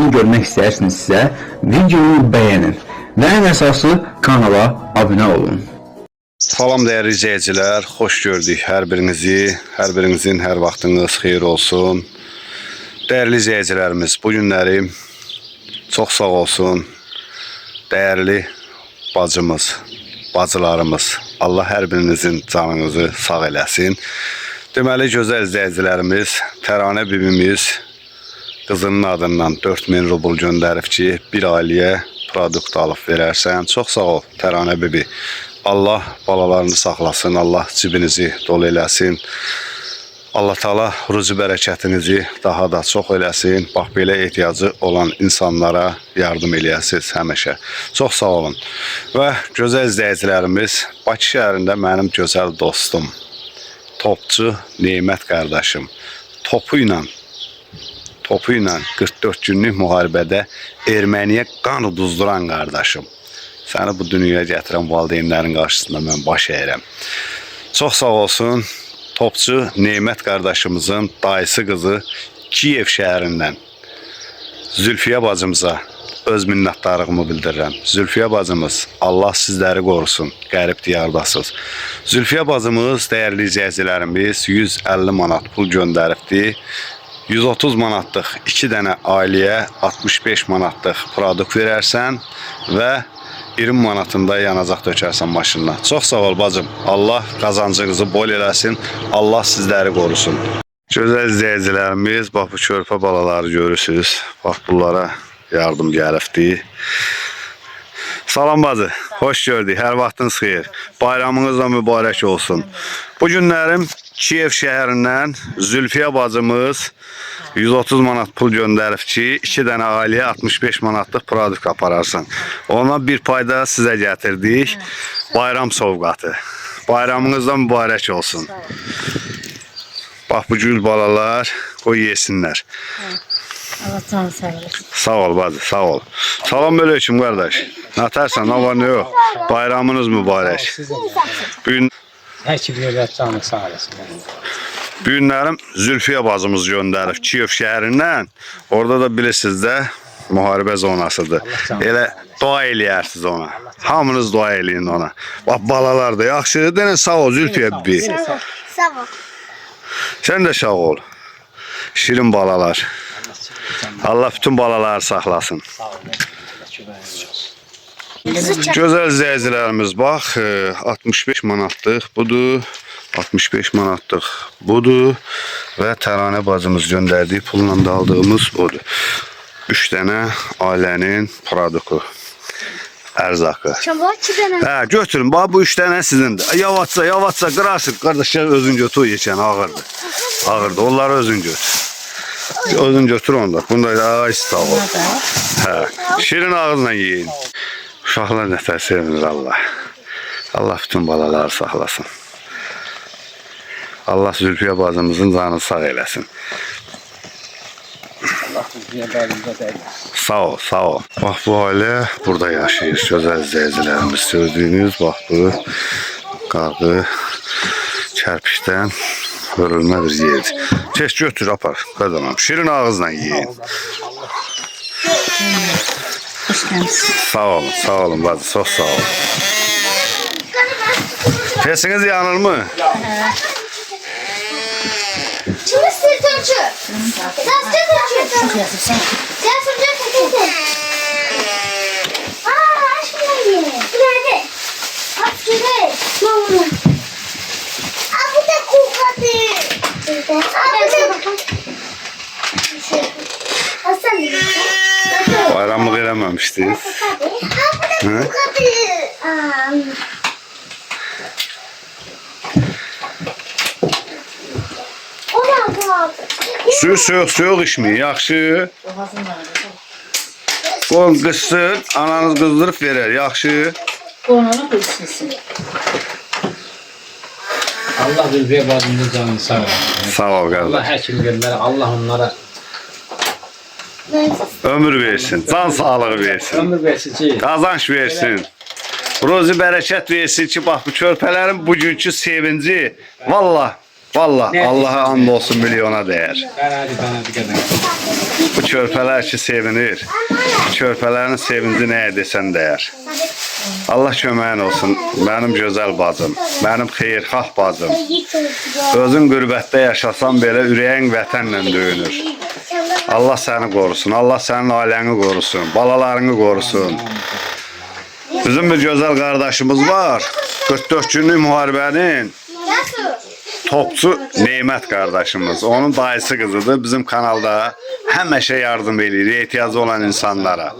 videosunu görmək istəyirsinizsə, videonu bəyənin və ən əsası kanala abunə olun. Salam değerli izleyiciler, hoş gördük her birinizi, her birinizin her vaxtınız xeyir olsun. Değerli izleyicilerimiz, bu günləri çok sağ olsun. Değerli bacımız, bacılarımız, Allah her birinizin canınızı sağ eləsin. Deməli, gözəl izleyicilerimiz, Təranə bibimiz kızının adından 4000 rubl göndərib ki, bir ailəyə produkt alıb verərsən. Çox sağ ol Təranə bibi. Allah balalarını saxlasın, Allah cibinizi dolu eləsin. Allah Taala ruzi bərəkətinizi daha da çox eləsin. Bax, belə ehtiyacı olan insanlara yardım eləyəsiniz həmişə. Çox sağ olun. Və gözəl izləyicilərimiz, Bakı şəhərində mənim gözəl dostum, topçu Nemət qardaşım, topu ilə 44 günlük müharibədə Erməniyə qan uduzduran qardaşım. Səni bu dünyaya gətirən valideynlərin qarşısında mən baş əyirəm. Çox sağ olsun. Topçu Nemət qardaşımızın dayısı qızı Kiyev şəhərindən Zülfiyə bacımıza öz minnətdarlığımı bildirirəm. Zülfiyə bacımız, Allah sizləri qorusun, qərib diyardasınız. Zülfiyə bacımız, dəyərli izləyicilərimiz, 150 manat pul göndəribdi. 130 manatlıq 2 dənə ailəyə 65 manatlıq produkt verərsən və 20 manatında yanacaq dökərsən maşınına. Çox sağ ol bacım. Allah qazancınızı bol eləsin. Allah sizləri qorusun. Gözəl izləyicilərimiz, bax bu körpə balaları görürsünüz. Bax bunlara yardım gəlibdi. Salam bacı, hoş gördük. Hər vaxtınız xeyir. Bayramınız da mübarək olsun. Bu günlərim Kiyev şəhərindən Zülfiyə bacımız 130 manat pul göndərib ki, 2 dənə ailəyə 65 manatlıq produkt apararsan. Ona bir payda sizə gətirdik. Bayram sovqatı. Bayramınız da mübarək olsun. Bax bu gül balalar, qoy yesinlər. Allah canı sağ olasın. Sağ ol bacı, sağ ol. Salam aleyküm qardaş. Nətərsən, nə var, nə yox? Bayramınız mübarək. Bugün Həkimlər canı sağ olasın. bu günlərim Zülfiyə bacımız göndərib Kiyev şəhərindən. Orada da bilirsiniz də müharibə zonasıdır. Elə dua eləyərsiniz ona. Hamınız dua eləyin ona. Bax balalar da yaxşı. Denən sağ ol Zülfiyə bibi. Sağ ol. Sən də sağ ol. Şirin balalar. Allah bütün balaları saxlasın. Gözəl izləyicilərimiz, bax 65 manatlıq budur. 65 manatlıq budur və Təranə bacımız göndərdiyi pulla da aldığımız budur. 3 dənə ailənin produktu, ərzaqı. Hə, götürün, bax bu 3 dənə sizindir. Yavaşca qırarsın. Qardaşlar özün götür yekən, ağırdır. Ağırdır, onları özün götür. Özün götür onda. Bunda ağaç sağ ol. Hə, şirin ağızla yiyin. Uşaqlar nətər sevinir Allah. Allah bütün balaları saxlasın. Allah Zülfiyə bacımızın canını sağ eləsin. Sağ ol, sağ ol. Bax bu ailə burada yaşayır. Gözəl izləyicilərimiz gördüyünüz, bax bu qağı kərpişdən hörülmə bir yerdir. Keç götür, apar, qazanam. Şirin ağızla yiyin. Sağ olun bacı, çok sağ olun. Sesiniz yanır mı? Kimi sırtırçı? Sen sırtırçı. Çok yazırsan. Sen sırtırçı. Aşkına ye. Nerede? Aşkına. Mama. Bu da kukadı. Hasan dedi. Bayramlık eləməmişdiniz. Bu da kukadı. Suyu soyuq içmeyin, yaxşı. Qol qızsın, ananız qızdırıb verir, yaxşı. Onu qılsın. Allah Zülfiyə bacımızın canını sağ olasın. Sağ ol qardaş. Allah həkimlərə, Allah onlara Ömür versin, can sağlığı versin. ömür versin ki, Qazanç versin. Ruzi bərəkət versin ki, bax bu körpələrin bugünkü sevinci, vallah Valla Ne Allah'a diyorsun and be? olsun milyona değer. Ben hadi kadar. Bu körpələr ki sevinir. Bu körpələrin sevinci nəyə desən dəyər. Allah köməyin olsun. Mənim gözəl bacım, mənim xeyirxah bacım. Özün qürbətdə yaşasan belə ürəyin vətənlə döyünür. Allah səni qorusun, Allah sənin ailəni qorusun, balalarını qorusun. Bizim bir gözəl qardaşımız var. 44 günlük müharibənin topçu Neymət qardaşımız. Onun dayısı qızıdır. Bizim kanalda həmişə yardım edir ehtiyacı olan insanlara.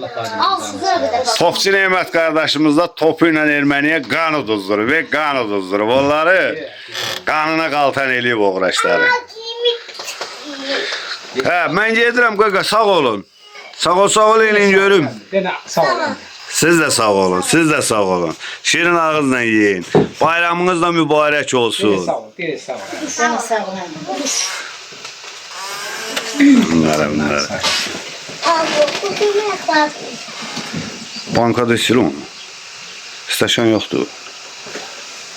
Topçu Neymət qardaşımız da topu ilə Erməniyə qan uduzdurur və qan uduzdurur. Onları qanına qaltan eləyib o uğraşları. Hə, mən gedirəm qaqa, sağ olun. Sağ ol eləyin görüm. Gene sağ olun. Siz de sağ olun, siz de sağ olun. Şirin ağızla yiyin. Bayramınız da mübarek Biri olsun. sağ ol. Biri sağ ol. Sana sağ ol. Bunlara. Abi kutumu bak. Bankada istiyor mu? İsteşen yoktu.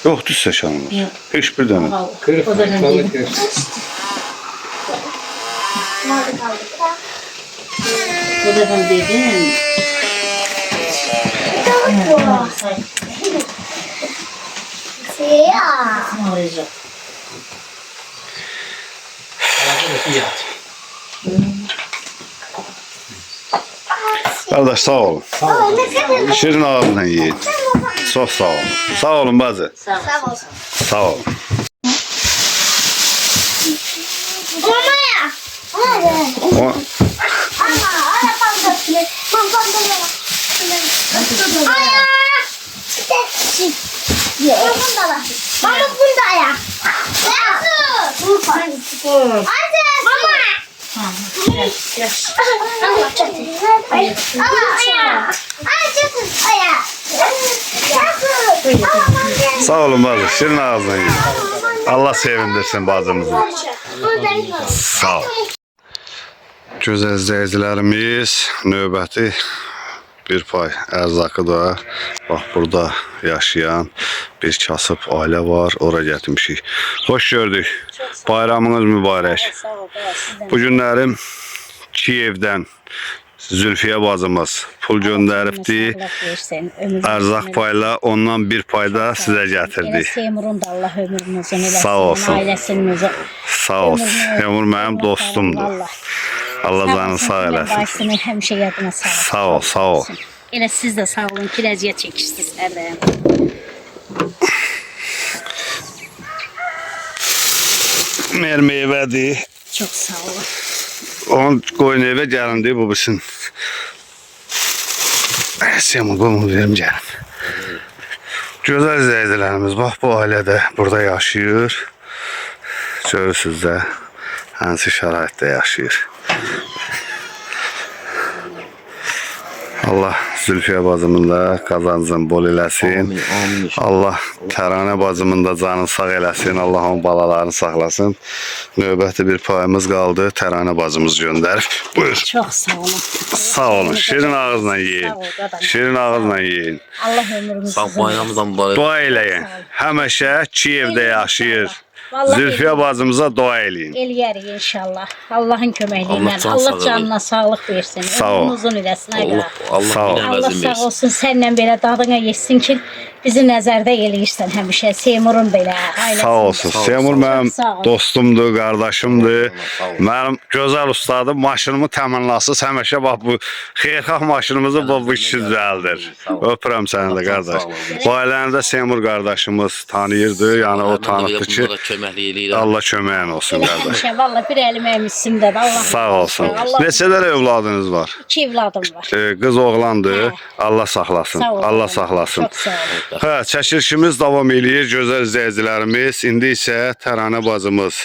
Yoktu isteşenimiz. Hiçbir dönem. Kırık. Balık kırık. Nerede kaldık? O da ben dedim. Ya. Ne olacak? İyi at. Kardeş sağ olun. Baba ne kadar Şirin ağızla yiyin. Çok sağ olun. Sağ olun bacı. Sağ ol. sağ ol. Sağ olun. Mamaya. Hadi. O, Ama ara pandasını. Pandasını. Aya. Mama bunda var. Mama bunda ya. Nasıl? Hadi. Mama. Yaş. Allah çatır. Allah aya. Ay çatır aya. Nasıl? Aman sağ olun bacı. Şirin ağızla yiyin. Allah sevindirsin bacımızı. Sağ ol. Gözəl izləyicilərimiz, növbəti bir pay ərzaqı da bax burada yaşayan bir kasıb ailə var, ora gətirmişik. Xoş gördük. Bayramınız mübarək. Sağ ol. Sizden. Bu günlərim Kiyevdən Zülfiyə bacımız pul göndəribdi. Ərzaq payla ondan bir payda sizə gətirdi. Seymur'un da Allah ömrünü uzun eləsin. Sağ olsun. Ailesinin uzun. Sağ ol. Seymur mənim dostumdur. Allah canı sağ eləsin. Başını həmişə yadına sağ ol. Sağ ol, sağ ol. Elə siz də sağ olun ki, əziyyət çəkirsiniz hər daim. Meyvədir. Çox sağ olun. Onun qoyun evə gəlindi bu bilsin. Seymur qoyun verim gəlin. Gözəl izləyicilərimiz bax bu ailə də burada yaşayır. Görürsünüz də hansı şəraitdə yaşayır. Allah Zülfiyə bacımın da qazancını bol eləsin. Allah Təranə bacımın da canını sağ eləsin. Allah onun balalarını saxlasın. Növbəti bir payımız qaldı. Təranə bacımız göndərib. Buyur. Çox sağ olun. Sağ olun. Şirin ağızla yiyin. Şirin ağızla yiyin. Allah ömrünüzü Sağ bayramımızdan mübarək. Dua eləyin. Həmişə Kiyevdə yaşayır. Vallahi Zülfiyə bacımıza dua eləyin. eləyərik inşallah. Allahın köməkliyi Allah ilə. can Allah sağlığı. canına sağlıq versin. Sağ ol. Ömrün uzun eləsin. Allah, Allah Sağ ol. Allah biləməzin sağ versin. olsun səndən belə dadına yetsin ki, bizi nəzərdə eləyirsən həmişə. Seymurun belə ailəsi. Sağ olsun. Seymur mənim Sağ ol. dostumdur, qardaşımdır. Mənim gözəl ustadım. Maşınımı təminlasız həmişə bax bu xeyirxah maşınımızı bu kişi düzəldir. Öpürəm səni də qardaş. Bu ailəni də Seymur qardaşımız tanıyırdı. Yəni o tanıtdı ki, Bunlara köməklik eləyirəm. Allah köməyin olsun qardaş. Həmişə valla bir əlim əmisimdə də Allah. Sağ olsun. Allah. Neçələr övladınız var? 2 evladım var. Qız oğlandır. Allah saxlasın. Sağ ol. Allah saxlasın. Çox sağ olun. Hə, çəkilişimiz davam eləyir, gözəl izləyicilərimiz. İndi isə Təranə bacımız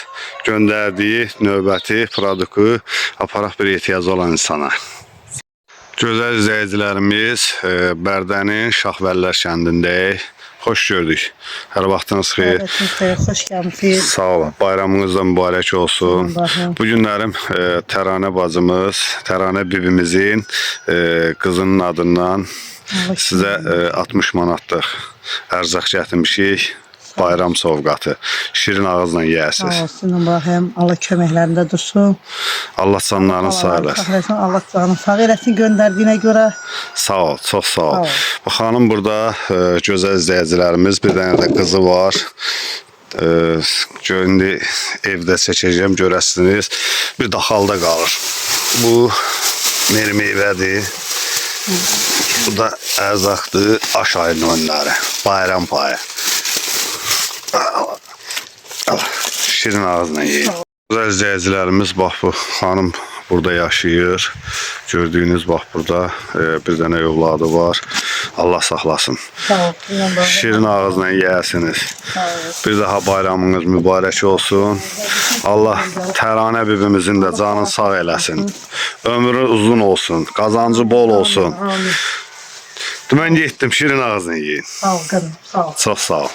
göndərdiyi növbəti produktu aparaq bir ehtiyacı olan insana. Gözəl izləyicilərimiz, Bərdənin Şahvəllər kəndindəyik. Xoş gördük. Hər vaxtınız xeyir. Xoş gəlmisiniz. Sağ olun. Bayramınız da mübarək olsun. Allahım. Bu günlərim Təranə bacımız, Təranə bibimizin qızının adından sizə 60 manatlıq ərzaq gətirmişik. bayram sovqatı. Şirin ağızla yeyəsiniz. Sağ olsun Allah'ım. Allah köməklərində dursun. Allah canlarını sağ eləsin. Sağ eləsin. Allah canını sağ eləsin göndərdiyinə görə. Sağ ol, çox sağ ol. Sağ ol. Bu xanım burada gözəl izləyicilərimiz, bir dənə də qızı var. İndi evdə çəkəcəm, görəsiniz. Bir daxalda qalır. Bu meyvədir. Bu da ərzaqdır, aş ayının oyunları. Bayram payı. Şirin ağzına yiyin. Güzel izləyicilərimiz, bax bu xanım burada yaşayır. Gördüyünüz bax burada bir dənə övladı var. Allah saxlasın. Sağ ol. Şirin ağızla yeyəsiniz. Bir daha bayramınız mübarək olsun. Allah Təranə bibimizin də canını sağ eləsin. Ömrü uzun olsun. Qazancı bol olsun. Mən getdim, şirin ağızla yiyin. Sağ ol qızım. Sağ ol. Çox sağ ol.